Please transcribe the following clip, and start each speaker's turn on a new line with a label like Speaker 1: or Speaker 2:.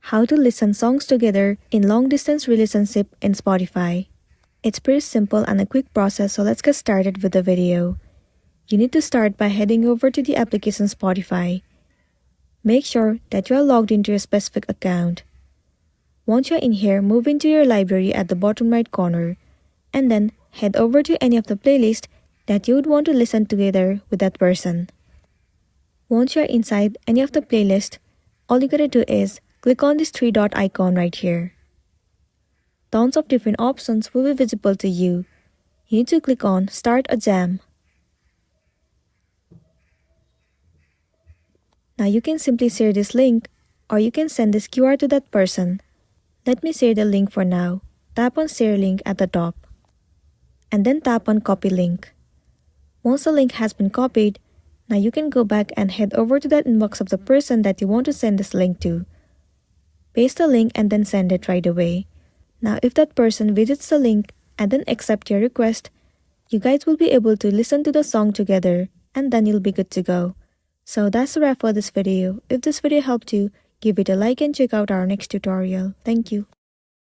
Speaker 1: How to listen songs together in long-distance relationship in Spotify. It's pretty simple and a quick process, so let's get started with the video. You need to start by heading over to the application Spotify. Make sure that you are logged into your specific account. Once you're in here, move into your library at the bottom right corner, and then head over to any of the playlists that you would want to listen together with that person. Once you're inside any of the playlists, all you gotta do is click on this three-dot icon right here. Tons of different options will be visible to you. You need to click on Start a Jam. Now you can simply share this link, or you can send this QR to that person. Let me share the link for now. Tap on Share Link at the top, and then tap on Copy Link. Once the link has been copied, now you can go back and head over to that inbox of the person that you want to send this link to. Paste the link and then send it right away. Now if that person visits the link and then accept your request, you guys will be able to listen to the song together, and then you'll be good to go. So that's a wrap for this video. If this video helped you, give it a like and check out our next tutorial. Thank you.